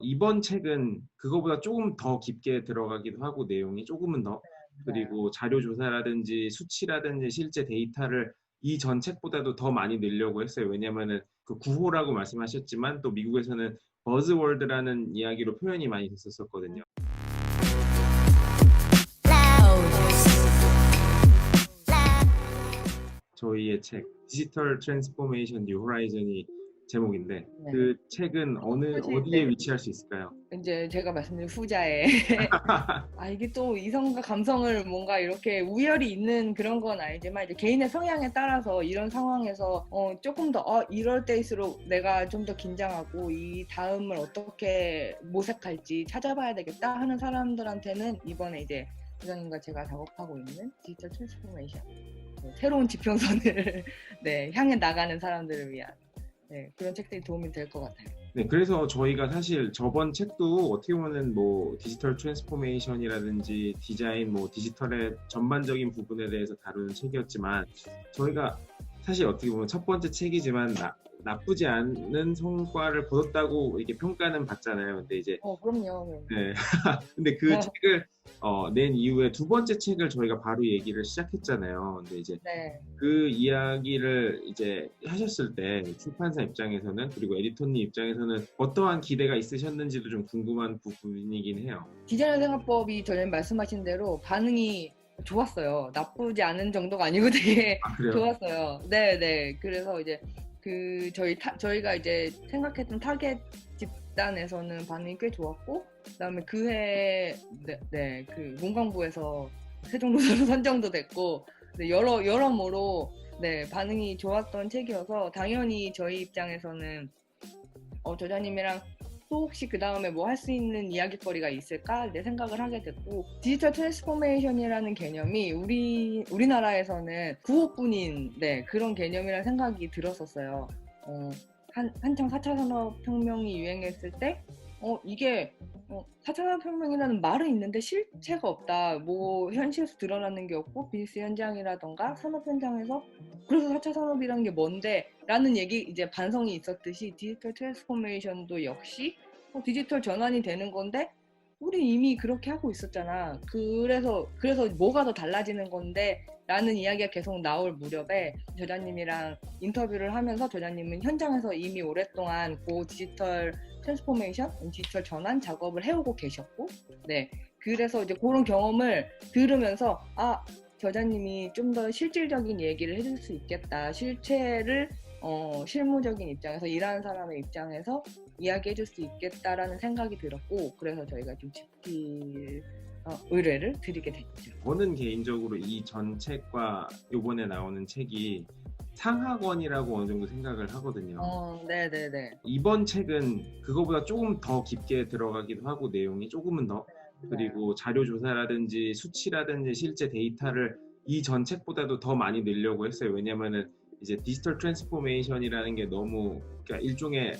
이번 책은 그거보다 조금 더 깊게 들어가기도 하고 내용이 조금은 더 네. 그리고 자료 조사라든지 수치라든지 실제 데이터를 이전 책보다도 더 많이 내려고 했어요. 왜냐면은 그 구호라고 말씀하셨지만 또 미국에서는 버즈워드라는 이야기로 표현이 많이 됐었거든요. 저희의 책 디지털 트랜스포메이션 뉴 호라이즌이 제목인데 네. 그 책은 어디에 네. 위치할 수 있을까요? 이제 제가 말씀드린 후자에 아 이게 또 이성과 감성을 뭔가 이렇게 우열이 있는 그런 건 아니지만 이제 개인의 성향에 따라서 이런 상황에서 조금 더 이럴 때일수록 내가 좀 더 긴장하고 이 다음을 어떻게 모색할지 찾아봐야 되겠다 하는 사람들한테는 이번에 이제 부장님과 제가 작업하고 있는 디지털 트랜스포메이션 새로운 지평선을 네, 향해 나가는 사람들을 위한 네, 그런 책들이 도움이 될 것 같아요. 네, 그래서 저희가 사실 저번 책도 어떻게 보면 뭐 디지털 트랜스포메이션이라든지 디자인, 뭐 디지털의 전반적인 부분에 대해서 다루는 책이었지만 저희가 사실 어떻게 보면 첫 번째 책이지만 나쁘지 않은 성과를 거뒀다고 이렇게 평가는 받잖아요. 근데 이제 그럼요. 네. 근데 그 책을 낸 이후에 두 번째 책을 저희가 바로 얘기를 시작했잖아요. 근데 이제 네. 그 이야기를 이제 하셨을 때 출판사 입장에서는 그리고 에디터님 입장에서는 어떠한 기대가 있으셨는지도 좀 궁금한 부분이긴 해요. 디자인 생활법이 전에 말씀하신 대로 반응이 좋았어요. 나쁘지 않은 정도가 아니고 되게 아, 그래요? 좋았어요. 네네. 그래서 이제 저희가 이제 생각했던 타겟 집단에서는 반응이 꽤 좋았고, 그다음에 그해 그 문광부에서 세종도서로 선정도 됐고, 네, 여러모로 네, 반응이 좋았던 책이어서 당연히 저희 입장에서는 저자님이랑 또 혹시 그 다음에 뭐 할 수 있는 이야기거리가 있을까 내 생각을 하게 됐고 디지털 트랜스포메이션이라는 개념이 우리나라에서는 구호뿐인 네, 그런 개념이라는 생각이 들었었어요. 한창 4차 산업혁명이 유행했을 때 이게 4차 산업혁명이라는 말은 있는데 실체가 없다. 뭐 현실에서 드러나는 게 없고 비즈니스 현장이라던가 산업 현장에서 그래서 4차 산업이라는 게 뭔데? 라는 얘기 이제 반성이 있었듯이 디지털 트랜스포메이션도 역시 디지털 전환이 되는 건데 우리 이미 그렇게 하고 있었잖아. 그래서 뭐가 더 달라지는 건데 라는 이야기가 계속 나올 무렵에 저자님이랑 인터뷰를 하면서 저자님은 현장에서 이미 오랫동안 그 디지털 트랜스포메이션, 디지털 전환 작업을 해오고 계셨고, 네. 그래서 이제 그런 경험을 들으면서 저자님이 좀 더 실질적인 얘기를 해줄 수 있겠다. 실체를 실무적인 입장에서 일하는 사람의 입장에서 이야기해줄 수 있겠다라는 생각이 들었고 그래서 저희가 좀 집필 의뢰를 드리게 됐죠. 저는 개인적으로 이 전 책과 이번에 나오는 책이 상하권이라고 어느 정도 생각을 하거든요. 네네네. 이번 책은 그거보다 조금 더 깊게 들어가기도 하고 내용이 조금은 더 네. 그리고 자료 조사라든지 수치라든지 실제 데이터를 이전 책보다도 더 많이 내려고 했어요. 왜냐면은 이제 디지털 트랜스포메이션이라는 게 너무 그러니까 일종의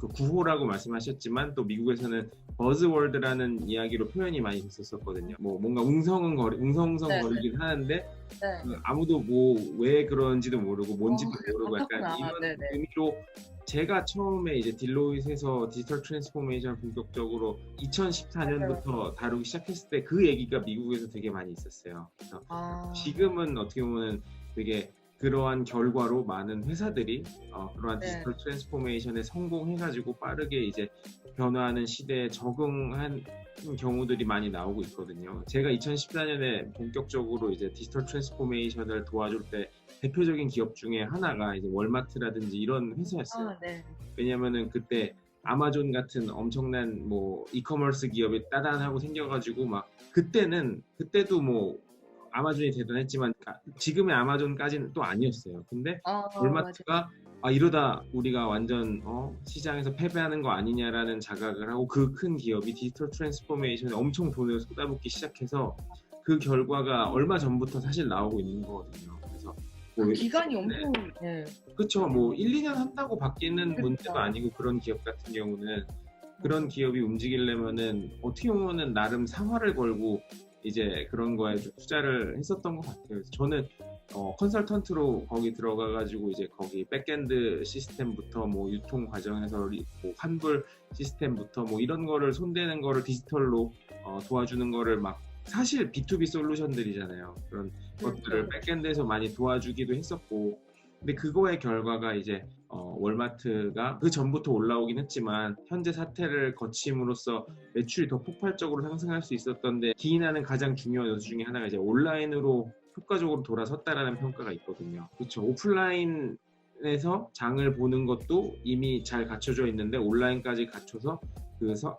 그 구호라고 말씀하셨지만 또 미국에서는 버즈워드라는 이야기로 표현이 많이 됐었거든요. 뭐 뭔가 웅성웅성 네, 거리긴 하는데 네. 아무도 뭐 왜 그런지도 모르고 뭔지도 모르고 약간 그렇구나. 이런 네네. 의미로 제가 처음에 이제 딜로이트에서 디지털 트랜스포메이션 본격적으로 맞아요. 2014년부터 다루기 시작했을 때 그 얘기가 미국에서 되게 많이 있었어요. 그래서 지금은 어떻게 보면 되게 그러한 결과로 많은 회사들이 그러한 네. 디지털 트랜스포메이션에 성공해가지고 빠르게 이제 변화하는 시대에 적응한 경우들이 많이 나오고 있거든요. 제가 2014년에 본격적으로 이제 디지털 트랜스포메이션을 도와줄 때 대표적인 기업 중에 하나가 이제 월마트라든지 이런 회사였어요. 네. 왜냐면은 그때 아마존 같은 엄청난 뭐 이커머스 기업이 따단하고 생겨가지고 막 그때도 뭐 아마존이 대단했지만 지금의 아마존까지는 또 아니었어요. 근데 맞아요. 월마트가 이러다 우리가 완전 시장에서 패배하는 거 아니냐라는 자각을 하고 그 큰 기업이 디지털 트랜스포메이션에 엄청 돈을 쏟아붓기 시작해서 그 결과가 얼마 전부터 사실 나오고 있는 거거든요. 그래서 뭐 기간이 엄청 네. 그쵸. 뭐 1, 2년 한다고 바뀌는 문제도 그렇죠. 아니고 그런 기업 같은 경우는 그런 기업이 움직이려면은 어떻게 보면은 나름 상화를 걸고 이제 그런 거에 좀 투자를 했었던 것 같아요. 그래서 저는 컨설턴트로 거기 들어가가지고 이제 거기 백엔드 시스템부터 뭐 유통 과정에서 뭐 환불 시스템부터 뭐 이런 거를 손대는 거를 디지털로 도와주는 거를 막 사실 B2B 솔루션들이잖아요. 그런 것들을 백엔드에서 많이 도와주기도 했었고, 근데 그거의 결과가 이제 월마트가 그 전부터 올라오긴 했지만 현재 사태를 거침으로써 매출이 더 폭발적으로 상승할 수 있었던데 기인하는 가장 중요한 요소 중에 하나가 이제 온라인으로 효과적으로 돌아섰다라는 평가가 있거든요. 그렇죠. 오프라인에서 장을 보는 것도 이미 잘 갖춰져 있는데 온라인까지 갖춰서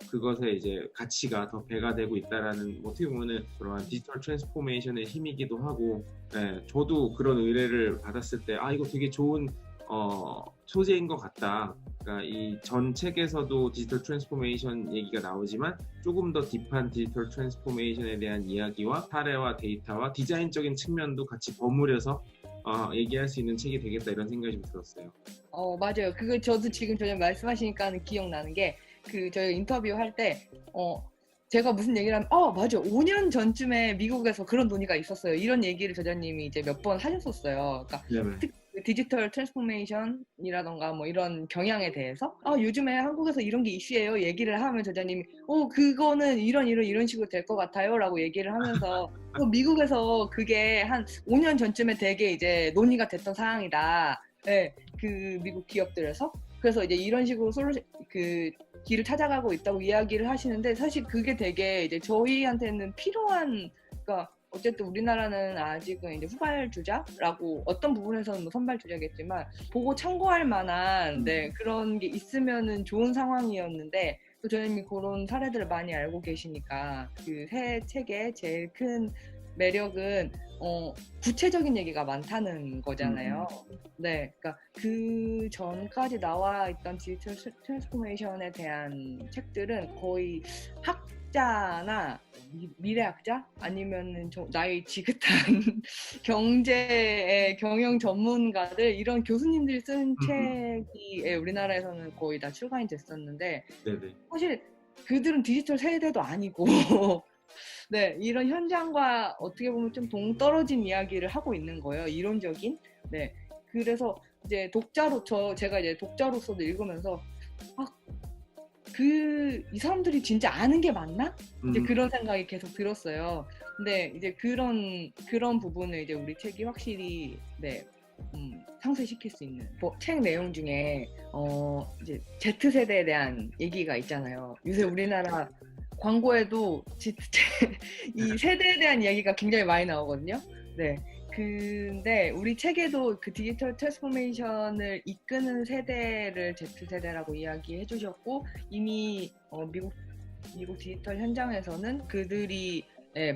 그것에 이제 가치가 더 배가 되고 있다라는 어떻게 보면은 그러한 디지털 트랜스포메이션의 힘이기도 하고, 네, 저도 그런 의뢰를 받았을 때 이거 되게 좋은 소재인 것 같다. 그러니까 이 전 책에서도 디지털 트랜스포메이션 얘기가 나오지만 조금 더 딥한 디지털 트랜스포메이션에 대한 이야기와 사례와 데이터와 디자인적인 측면도 같이 버무려서 얘기할 수 있는 책이 되겠다 이런 생각이 좀 들었어요. 맞아요. 그거 저도 지금 전에 말씀하시니까 기억나는 게 저희가 인터뷰 할 때 제가 무슨 얘기를 하면 맞아 5년 전쯤에 미국에서 그런 논의가 있었어요. 이런 얘기를 저자님이 이제 몇 번 하셨었어요. 그러니까 디지털 트랜스포메이션이라던가 뭐 이런 경향에 대해서 요즘에 한국에서 이런 게 이슈예요 얘기를 하면 저자님이 그거는 이런 식으로 될 것 같아요 라고 얘기를 하면서 미국에서 그게 한 5년 전쯤에 되게 이제 논의가 됐던 사항이다. 네, 그 미국 기업들에서 그래서 이제 이런 식으로 그 길을 찾아가고 있다고 이야기를 하시는데 사실 그게 되게 이제 저희한테는 필요한, 그러니까 어쨌든 우리나라는 아직은 이제 후발주자라고 어떤 부분에서는 뭐 선발주자겠지만 보고 참고할 만한 그런 게 있으면은 좋은 상황이었는데 또 저희는 그런 사례들을 많이 알고 계시니까 그 새 책의 제일 큰 매력은 구체적인 얘기가 많다는 거잖아요. 네, 그러니까 그 전까지 나와 있던 디지털 트랜스포메이션에 대한 책들은 거의 학자나 미래학자 아니면은 나이 지긋한 경영 전문가들 이런 교수님들이 쓴 책이 우리나라에서는 거의 다 출간이 됐었는데 사실 그들은 디지털 세대도 아니고 네, 이런 현장과 어떻게 보면 좀 동떨어진 이야기를 하고 있는 거예요. 이론적인. 네. 그래서 이제 제가 이제 독자로서도 읽으면서 이 사람들이 진짜 아는 게 맞나? 이제 그런 생각이 계속 들었어요. 근데 이제 그런 부분을 이제 우리 책이 확실히 상쇄시킬 수 있는 책 내용 중에 이제 Z세대에 대한 얘기가 있잖아요. 요새 우리나라 광고에도 이 세대에 대한 이야기가 굉장히 많이 나오거든요. 네. 근데 우리 책에도 그 디지털 트랜스포메이션을 이끄는 세대를 Z세대라고 이야기해 주셨고 이미 미국 디지털 현장에서는 그들이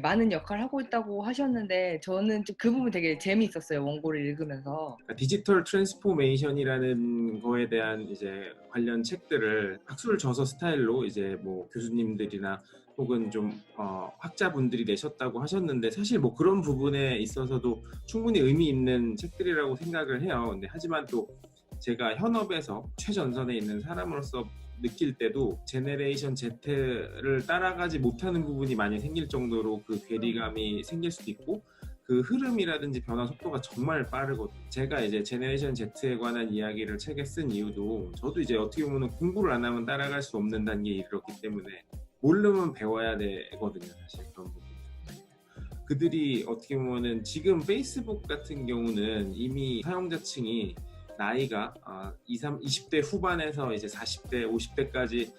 많은 역할을 하고 있다고 하셨는데 저는 좀 그 부분 되게 재미있었어요. 원고를 읽으면서. 디지털 트랜스포메이션이라는 거에 대한 이제 관련 책들을 학술 저서 스타일로 이제 뭐 교수님들이나 혹은 좀 학자분들이 내셨다고 하셨는데 사실 뭐 그런 부분에 있어서도 충분히 의미 있는 책들이라고 생각을 해요. 근데 하지만 또 제가 현업에서 최전선에 있는 사람으로서 느낄 때도 제네레이션 Z를 따라가지 못하는 부분이 많이 생길 정도로 그 괴리감이 생길 수도 있고 그 흐름이라든지 변화 속도가 정말 빠르거든요. 제가 이제 제네레이션 Z에 관한 이야기를 책에 쓴 이유도 저도 이제 어떻게 보면 공부를 안 하면 따라갈 수 없는 단계에 이르렀기 때문에 모르면 배워야 되거든요. 사실 그런 부분. 그들이 어떻게 보면은 지금 페이스북 같은 경우는 이미 사용자층이 나이가 20대 후반에서 이제 40대, 50대까지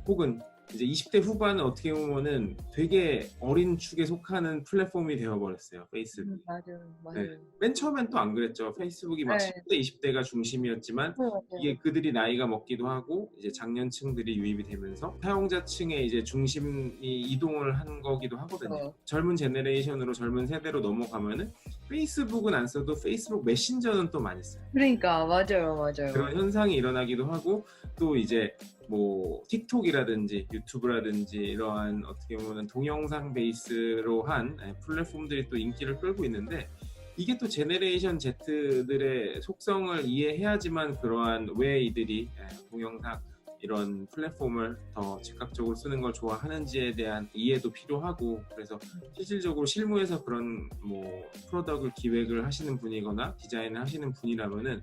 혹은 이제 20대 후반은 어떻게 보면은 되게 어린 축에 속하는 플랫폼이 되어버렸어요. 페이스북이. 맞아요. 네. 맨 처음엔 또 안 그랬죠. 페이스북이 막 10대, 20대가 중심이었지만 이게 그들이 나이가 먹기도 하고 이제 장년층들이 유입이 되면서 사용자층의 이제 중심이 이동을 한 거기도 하거든요. 젊은 제네레이션으로 젊은 세대로 넘어가면은 페이스북은 안 써도 페이스북 메신저는 또 많이 써요. 그러니까 맞아요. 그런 현상이 일어나기도 하고 또 이제 뭐 틱톡이라든지 유튜브라든지 이러한 어떻게 보면 동영상 베이스로 한 플랫폼들이 또 인기를 끌고 있는데 이게 또 제네레이션 Z들의 속성을 이해해야지만 그러한 왜 이들이 동영상 이런 플랫폼을 더 즉각적으로 쓰는 걸 좋아하는지에 대한 이해도 필요하고, 그래서 실질적으로 실무에서 그런 뭐 프로덕트 기획을 하시는 분이거나 디자인을 하시는 분이라면은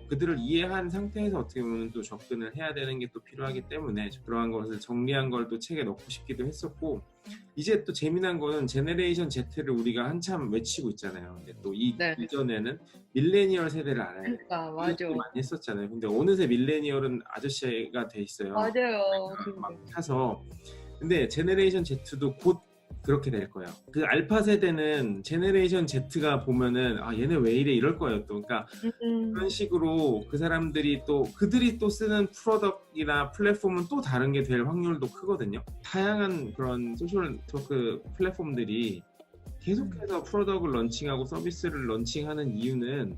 그들을 이해한 상태에서 어떻게 보면 또 접근을 해야 되는 게 또 필요하기 때문에 그러한 것을 정리한 걸 또 책에 넣고 싶기도 했었고, 이제 또 재미난 거는 제네레이션 Z를 우리가 한참 외치고 있잖아요. 근데 또 네. 이전에는 밀레니얼 세대를 알아야 돼. 그러니까 이렇게 맞아. 많이 했었잖아요. 근데 어느새 밀레니얼은 아저씨가 돼 있어요. 맞아요. 막 타서. 근데 제네레이션 Z도 곧 그렇게 될 거예요. 그 알파 세대는 제네레이션 Z가 보면은 아 얘네 왜 이래 이럴 거예요 또. 그러니까 그런 식으로 그 사람들이 또 그들이 또 쓰는 프로덕트나 플랫폼은 또 다른 게 될 확률도 크거든요. 다양한 그런 소셜 네트워크 플랫폼들이 계속해서 프로덕트를 런칭하고 서비스를 런칭하는 이유는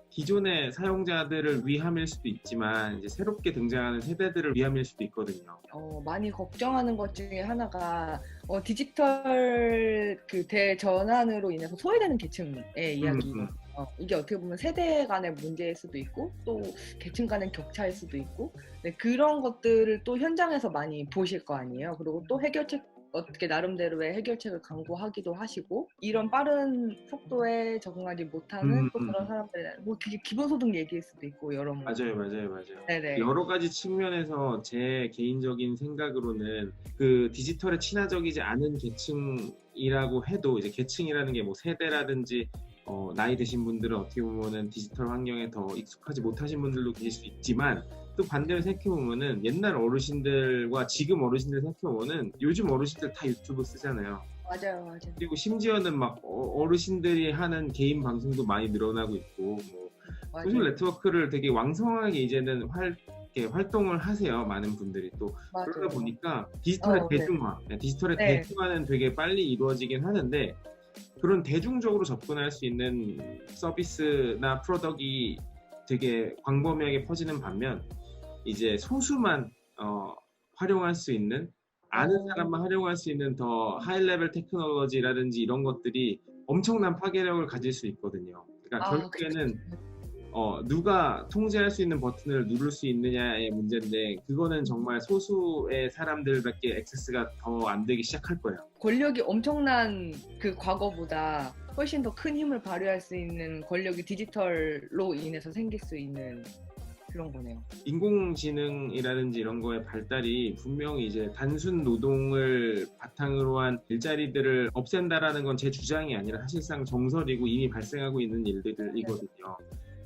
기존의 사용자들을 위함일 수도 있지만 이제 새롭게 등장하는 세대들을 위함일 수도 있거든요. 많이 걱정하는 것 중에 하나가 디지털 그 대전환으로 인해서 소외되는 계층의 이야기거든요. 이게 어떻게 보면 세대 간의 문제일 수도 있고 또 계층 간의 격차일 수도 있고, 네, 그런 것들을 또 현장에서 많이 보실 거 아니에요. 그리고 또 해결책 어떻게 나름대로의 해결책을 강구하기도 하시고, 이런 빠른 속도에 적응하지 못하는 또 그런 사람들에 뭐 그게 기본소득 얘기일 수도 있고 여러 뭐. 맞아요. 네네. 여러 가지 측면에서 제 개인적인 생각으로는 그 디지털에 친화적이지 않은 계층이라고 해도 이제 계층이라는 게 뭐 세대라든지 나이 드신 분들은 어떻게 보면은 디지털 환경에 더 익숙하지 못하신 분들도 계실 수 있지만, 또 반대로 생각해보면은 옛날 어르신들과 지금 어르신들 생각해보면은 요즘 어르신들 다 유튜브 쓰잖아요. 맞아요. 그리고 심지어는 막 어르신들이 하는 개인 방송도 많이 늘어나고 있고, 뭐 소셜 네트워크를 되게 왕성하게 이제는 활동을 하세요. 많은 분들이 또. 맞아요. 그러다 보니까 디지털의 대중화, 디지털의 대중화는 되게 빨리 이루어지긴 하는데, 그런 대중적으로 접근할 수 있는 서비스나 프로덕트이 되게 광범위하게 퍼지는 반면, 이제 소수만 활용할 수 있는, 아는 사람만 활용할 수 있는 더 하이 레벨 테크놀로지라든지 이런 것들이 엄청난 파괴력을 가질 수 있거든요. 그러니까 결국에는 누가 통제할 수 있는 버튼을 누를 수 있느냐의 문제인데, 그거는 정말 소수의 사람들밖에 액세스가 더 안 되기 시작할 거예요. 권력이 엄청난 그 과거보다 훨씬 더 큰 힘을 발휘할 수 있는 권력이 디지털로 인해서 생길 수 있는 그런 거네요. 인공지능이라든지 이런 거의 발달이 분명히 이제 단순 노동을 바탕으로 한 일자리들을 없앤다라는 건 제 주장이 아니라 사실상 정설이고 이미 발생하고 있는 일들이거든요.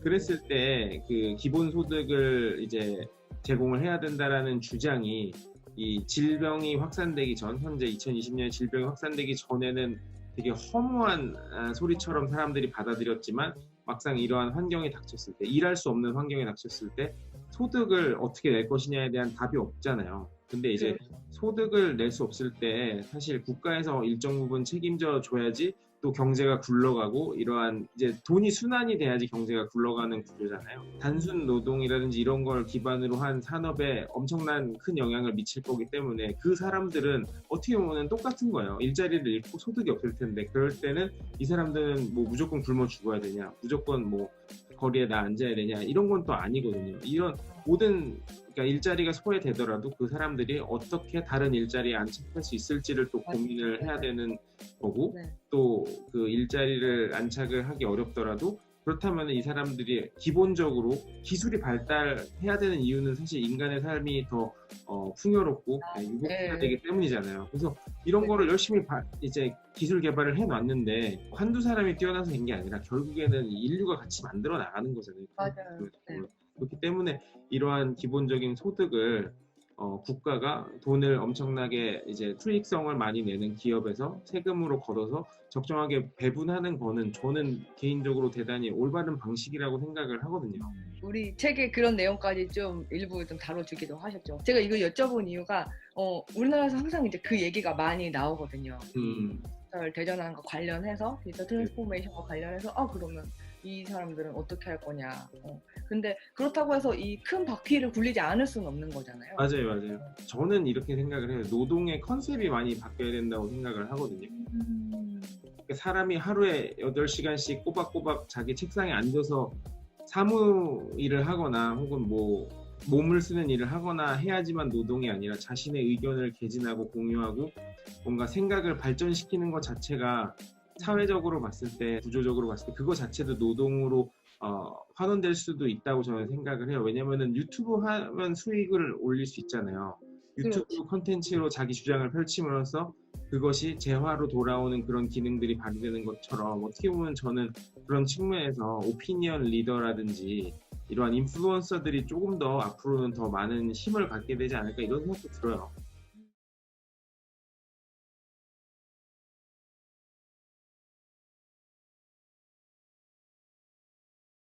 그랬을 때 그 기본 소득을 이제 제공을 해야 된다라는 주장이 이 질병이 확산되기 전, 현재 2020년 질병이 확산되기 전에는 되게 허무한 소리처럼 사람들이 받아들였지만, 막상 이러한 환경에 닥쳤을 때, 일할 수 없는 환경에 닥쳤을 때 소득을 어떻게 낼 것이냐에 대한 답이 없잖아요. 근데 이제 소득을 낼 수 없을 때 사실 국가에서 일정 부분 책임져 줘야지 또 경제가 굴러가고, 이러한 이제 돈이 순환이 돼야지 경제가 굴러가는 구조잖아요. 단순 노동이라든지 이런 걸 기반으로 한 산업에 엄청난 큰 영향을 미칠 거기 때문에 그 사람들은 어떻게 보면 똑같은 거예요. 일자리를 잃고 소득이 없을 텐데, 그럴 때는 이 사람들은 뭐 무조건 굶어 죽어야 되냐, 무조건 뭐 거리에 나 앉아야 되냐, 이런 건 또 아니거든요. 이런 모든, 그러니까 일자리가 소외되더라도 그 사람들이 어떻게 다른 일자리에 안착할 수 있을지를 또 고민을 해야 되는 거고, 또 그 일자리를 안착을 하기 어렵더라도 그렇다면 이 사람들이 기본적으로 기술이 발달해야 되는 이유는 사실 인간의 삶이 더 풍요롭고 유복해야 되기 때문이잖아요. 그래서 이런 거를 열심히 이제 기술 개발을 해놨는데 한두 사람이 뛰어나서 된 게 아니라 결국에는 인류가 같이 만들어 나가는 거잖아요. 맞아요. 그렇기 때문에 이러한 기본적인 소득을 국가가 돈을 엄청나게 이제 수익성을 많이 내는 기업에서 세금으로 걷어서 적정하게 배분하는 거는 저는 개인적으로 대단히 올바른 방식이라고 생각을 하거든요. 우리 책에 그런 내용까지 좀 일부 좀 다뤄주기도 하셨죠. 제가 이거 여쭤본 이유가 우리나라에서 항상 이제 그 얘기가 많이 나오거든요. 디지털 대전환과 관련해서, 디지털 트랜스포메이션과 관련해서 그러면 이 사람들은 어떻게 할 거냐. 근데 그렇다고 해서 이 큰 바퀴를 굴리지 않을 수는 없는 거잖아요. 맞아요. 저는 이렇게 생각을 해요. 노동의 컨셉이 많이 바뀌어야 된다고 생각을 하거든요. 사람이 하루에 8시간씩 꼬박꼬박 자기 책상에 앉아서 사무 일을 하거나 혹은 뭐 몸을 쓰는 일을 하거나 해야지만 노동이 아니라 자신의 의견을 개진하고 공유하고 뭔가 생각을 발전시키는 것 자체가 사회적으로 봤을 때, 구조적으로 봤을 때 그거 자체도 노동으로 환원될 수도 있다고 저는 생각을 해요. 왜냐면은 유튜브 하면 수익을 올릴 수 있잖아요. 유튜브 그렇지. 콘텐츠로 자기 주장을 펼침으로써 그것이 재화로 돌아오는 그런 기능들이 발휘되는 것처럼 어떻게 보면 저는 그런 측면에서 오피니언 리더라든지 이러한 인플루언서들이 조금 더 앞으로는 더 많은 힘을 갖게 되지 않을까 이런 생각도 들어요.